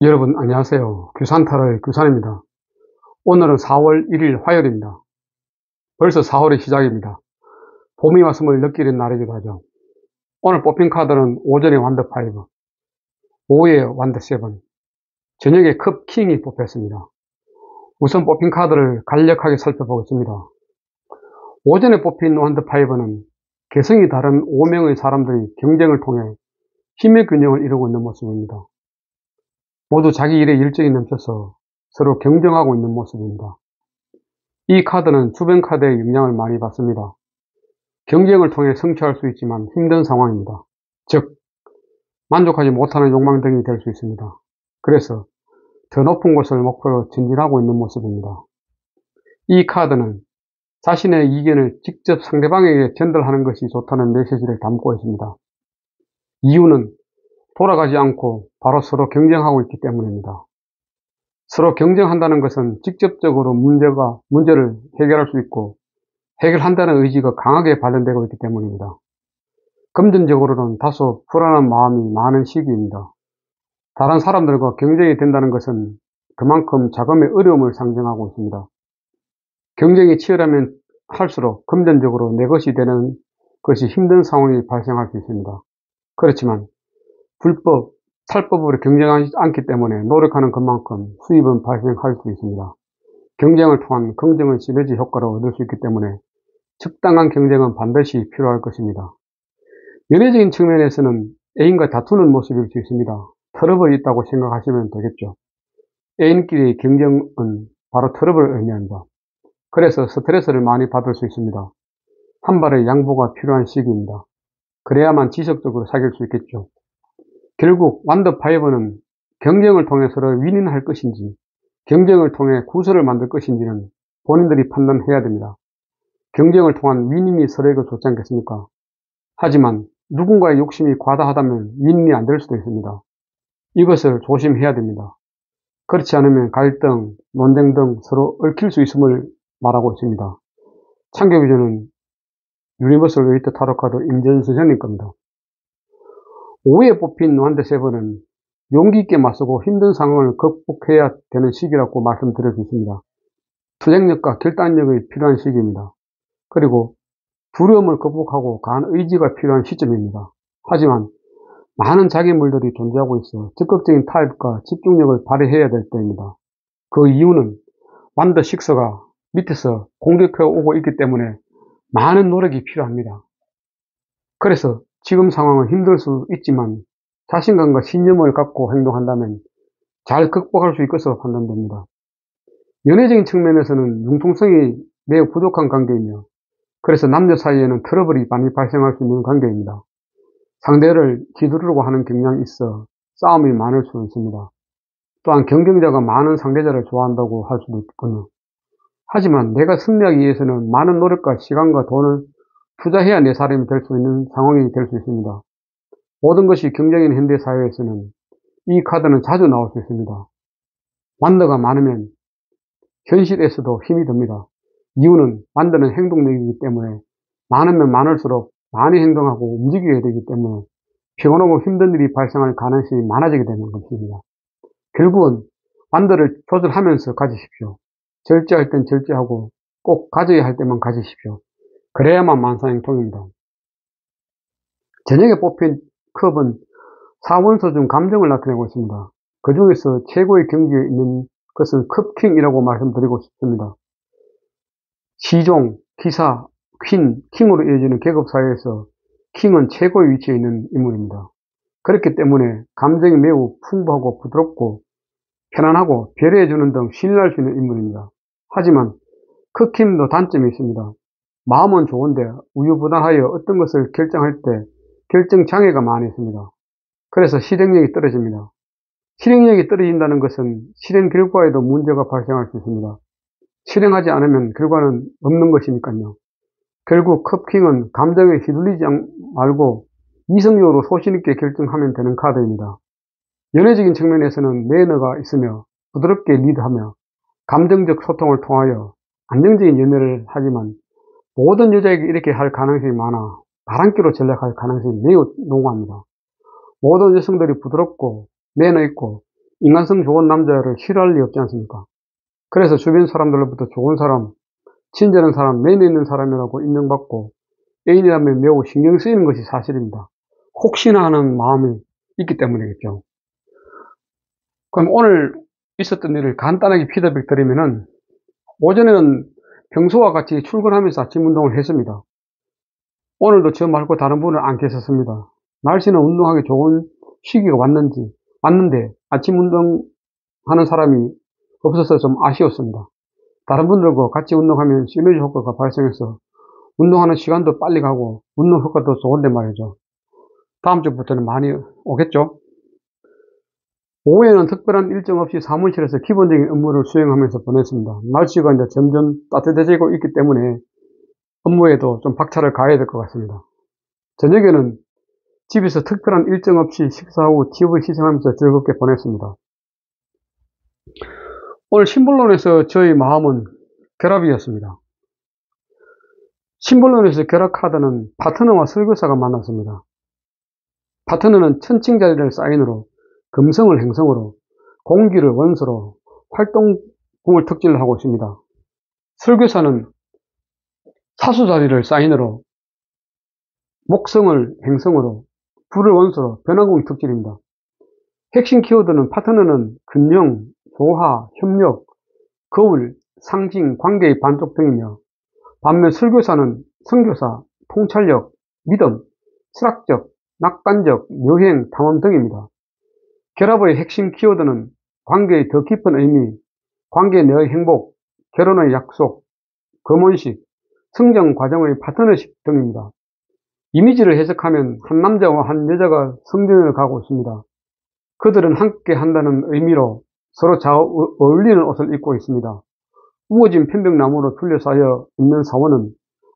여러분 안녕하세요. 규산타로의 규산입니다. 오늘은 4월 1일 화요일입니다. 벌써 4월의 시작입니다. 봄이 왔음을 느끼는 날이기도 하죠. 오늘 뽑힌 카드는 오전에 완더 5, 오후에 완더 7, 저녁에 컵 킹이 뽑혔습니다. 우선 뽑힌 카드를 간략하게 살펴보겠습니다. 오전에 뽑힌 완더 5는 개성이 다른 5명의 사람들이 경쟁을 통해 힘의 균형을 이루고 있는 모습입니다. 모두 자기 일에 열정이 넘쳐서 서로 경쟁하고 있는 모습입니다. 이 카드는 주변 카드의 영향을 많이 받습니다. 경쟁을 통해 성취할 수 있지만 힘든 상황입니다. 즉, 만족하지 못하는 욕망 등이 될 수 있습니다. 그래서 더 높은 곳을 목표로 전진하고 있는 모습입니다. 이 카드는 자신의 의견을 직접 상대방에게 전달하는 것이 좋다는 메시지를 담고 있습니다. 이유는 돌아가지 않고 바로 서로 경쟁하고 있기 때문입니다. 서로 경쟁한다는 것은 직접적으로 문제를 해결할 수 있고 해결한다는 의지가 강하게 발현되고 있기 때문입니다. 금전적으로는 다소 불안한 마음이 많은 시기입니다. 다른 사람들과 경쟁이 된다는 것은 그만큼 자금의 어려움을 상징하고 있습니다. 경쟁이 치열하면 할수록 금전적으로 내 것이 되는 것이 힘든 상황이 발생할 수 있습니다. 그렇지만 불법, 탈법으로 경쟁하지 않기 때문에 노력하는 것만큼 수입은 발생할 수 있습니다. 경쟁을 통한 긍정의 시너지 효과를 얻을 수 있기 때문에 적당한 경쟁은 반드시 필요할 것입니다. 연애적인 측면에서는 애인과 다투는 모습일 수 있습니다. 트러블이 있다고 생각하시면 되겠죠. 애인끼리의 경쟁은 바로 트러블을 의미합니다. 그래서 스트레스를 많이 받을 수 있습니다. 한 발의 양보가 필요한 시기입니다. 그래야만 지속적으로 사귈 수 있겠죠. 결국 완더 5는 경쟁을 통해 서로 윈윈할 것인지 경쟁을 통해 구설을 만들 것인지는 본인들이 판단해야 됩니다. 경쟁을 통한 윈윈이 서로에게 좋지 않겠습니까? 하지만 누군가의 욕심이 과다하다면 윈윈이 안 될 수도 있습니다. 이것을 조심해야 됩니다. 그렇지 않으면 갈등, 논쟁 등 서로 얽힐 수 있음을 말하고 있습니다. 참교비전은 유니버설 웨이트 타로 카드 임전수 선생님 겁니다. 오후에 뽑힌 완더 7은 용기 있게 맞서고 힘든 상황을 극복해야 되는 시기라고 말씀드릴 수 있습니다. 투쟁력과 결단력이 필요한 시기입니다. 그리고 두려움을 극복하고 강한 의지가 필요한 시점입니다. 하지만 많은 장애물들이 존재하고 있어 적극적인 타협과 집중력을 발휘해야 될 때입니다. 그 이유는 완더 6가 밑에서 공격해 오고 있기 때문에 많은 노력이 필요합니다. 그래서 지금 상황은 힘들 수 있지만 자신감과 신념을 갖고 행동한다면 잘 극복할 수 있을 것으로 판단됩니다. 연애적인 측면에서는 융통성이 매우 부족한 관계이며 그래서 남녀 사이에는 트러블이 많이 발생할 수 있는 관계입니다. 상대를 휘두르려고 하는 경향이 있어 싸움이 많을 수 있습니다. 또한 경쟁자가 많은 상대자를 좋아한다고 할 수도 있군요. 하지만 내가 승리하기 위해서는 많은 노력과 시간과 돈을 투자해야 내 사람이 될 수 있는 상황이 될 수 있습니다. 모든 것이 경쟁인 현대 사회에서는 이 카드는 자주 나올 수 있습니다. 완더가 많으면 현실에서도 힘이 듭니다. 이유는 완더는 행동력이기 때문에 많으면 많을수록 많이 행동하고 움직여야 되기 때문에 피곤하고 힘든 일이 발생할 가능성이 많아지게 되는 것입니다. 결국은 완더를 조절하면서 가지십시오. 절제할 땐 절제하고 꼭 가져야 할 때만 가지십시오. 그래야만 만사형통입니다. 저녁에 뽑힌 컵은 4원소 중 감정을 나타내고 있습니다. 그 중에서 최고의 경지에 있는 것은 컵킹이라고 말씀드리고 싶습니다. 시종, 기사, 킹으로 이어지는 계급사회에서 킹은 최고의 위치에 있는 인물입니다. 그렇기 때문에 감정이 매우 풍부하고 부드럽고 편안하고 배려해주는 등 신뢰할 수 있는 인물입니다. 하지만 컵킹도 단점이 있습니다. 마음은 좋은데 우유부단하여 어떤 것을 결정할 때 결정 장애가 많이 있습니다. 그래서 실행력이 떨어집니다. 실행력이 떨어진다는 것은 실행 결과에도 문제가 발생할 수 있습니다. 실행하지 않으면 결과는 없는 것이니까요. 결국 컵킹은 감정에 휘둘리지 말고 이성적으로 소신있게 결정하면 되는 카드입니다. 연애적인 측면에서는 매너가 있으며 부드럽게 리드하며 감정적 소통을 통하여 안정적인 연애를 하지만 모든 여자에게 이렇게 할 가능성이 많아 바람기로 전략할 가능성이 매우 농후합니다. 모든 여성들이 부드럽고 매너 있고 인간성 좋은 남자를 싫어할 리 없지 않습니까? 그래서 주변 사람들로부터 좋은 사람, 친절한 사람, 매너 있는 사람이라고 인정받고 애인이라면 매우 신경 쓰이는 것이 사실입니다. 혹시나 하는 마음이 있기 때문이겠죠. 그럼 오늘 있었던 일을 간단하게 피드백 드리면은, 오전에는 평소와 같이 출근하면서 아침 운동을 했습니다. 오늘도 저 말고 다른 분은 안 계셨습니다. 날씨는 운동하기 좋은 시기가 왔는데 아침 운동하는 사람이 없어서 좀 아쉬웠습니다. 다른 분들과 같이 운동하면 시너지 효과가 발생해서 운동하는 시간도 빨리 가고 운동 효과도 좋은데 말이죠. 다음 주부터는 많이 오겠죠? 오후에는 특별한 일정 없이 사무실에서 기본적인 업무를 수행하면서 보냈습니다. 날씨가 이제 점점 따뜻해지고 있기 때문에 업무에도 좀 박차를 가해야 될 것 같습니다. 저녁에는 집에서 특별한 일정 없이 식사하고 TV 시청하면서 즐겁게 보냈습니다. 오늘 신불론에서 저희 마음은 결합이었습니다. 신불론에서 결합 카드는 파트너와 설교사가 만났습니다. 파트너는 천칭자리를 사인으로, 금성을 행성으로, 공기를 원소로, 활동궁을 특질로 하고 있습니다. 설교사는 사수자리를 사인으로, 목성을 행성으로, 불을 원소로, 변화궁 특질입니다. 핵심 키워드는 파트너는 근영, 조화, 협력, 거울, 상징, 관계의 반쪽 등이며, 반면 설교사는 선교사, 통찰력, 믿음, 철학적, 낙관적, 여행, 탐험 등입니다. 결합의 핵심 키워드는 관계의 더 깊은 의미, 관계 내의 행복, 결혼의 약속, 검언식, 성장 과정의 파트너십 등입니다. 이미지를 해석하면 한 남자와 한 여자가 성전을 가고 있습니다. 그들은 함께 한다는 의미로 서로 잘 어울리는 옷을 입고 있습니다. 우거진 편백나무로 둘러싸여 있는 사원은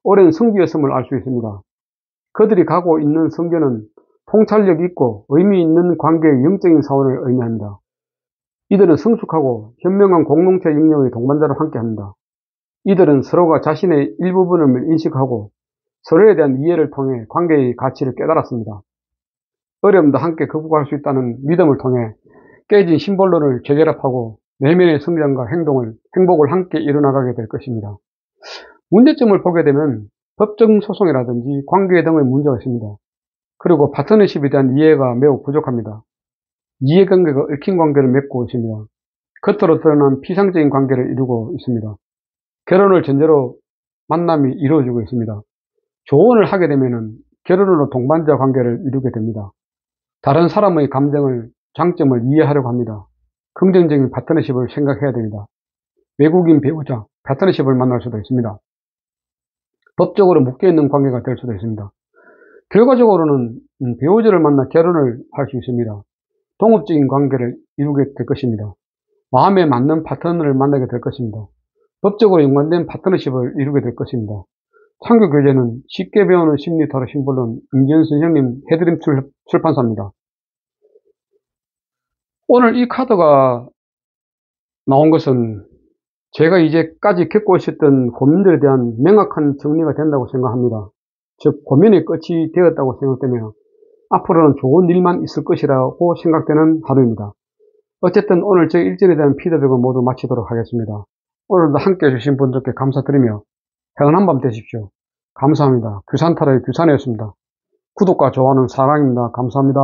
오랜 성지였음을 알 수 있습니다. 그들이 가고 있는 성전은 통찰력 있고 의미 있는 관계의 영적인 사원을 의미합니다. 이들은 성숙하고 현명한 공동체 영역의 동반자로 함께합니다. 이들은 서로가 자신의 일부분을 인식하고 서로에 대한 이해를 통해 관계의 가치를 깨달았습니다. 어려움도 함께 극복할 수 있다는 믿음을 통해 깨진 심볼론을 재결합하고 내면의 성장과 행복을 함께 이뤄나가게 될 것입니다. 문제점을 보게 되면 법적 소송이라든지 관계 등의 문제가 있습니다. 그리고 파트너십에 대한 이해가 매우 부족합니다. 이해관계가 얽힌 관계를 맺고 있습니다. 겉으로 드러난 피상적인 관계를 이루고 있습니다. 결혼을 전제로 만남이 이루어지고 있습니다. 조언을 하게 되면 결혼으로 동반자 관계를 이루게 됩니다. 다른 사람의 감정을, 장점을 이해하려고 합니다. 긍정적인 파트너십을 생각해야 됩니다. 외국인 배우자, 파트너십을 만날 수도 있습니다. 법적으로 묶여있는 관계가 될 수도 있습니다. 결과적으로는 배우자를 만나 결혼을 할 수 있습니다. 동업적인 관계를 이루게 될 것입니다. 마음에 맞는 파트너를 만나게 될 것입니다. 법적으로 연관된 파트너십을 이루게 될 것입니다. 창조 교재는 쉽게 배우는 심리 타로 심볼론 임지연 선생님 해드림 출판사입니다. 오늘 이 카드가 나온 것은 제가 이제까지 겪고 있었던 고민들에 대한 명확한 정리가 된다고 생각합니다. 즉 고민의 끝이 되었다고 생각되며 앞으로는 좋은 일만 있을 것이라고 생각되는 하루입니다. 어쨌든 오늘 제 일전에 대한 피드백을 모두 마치도록 하겠습니다. 오늘도 함께 해주신 분들께 감사드리며 편안한 밤 되십시오. 감사합니다. 규산타로의 규산이었습니다. 구독과 좋아요는 사랑입니다. 감사합니다.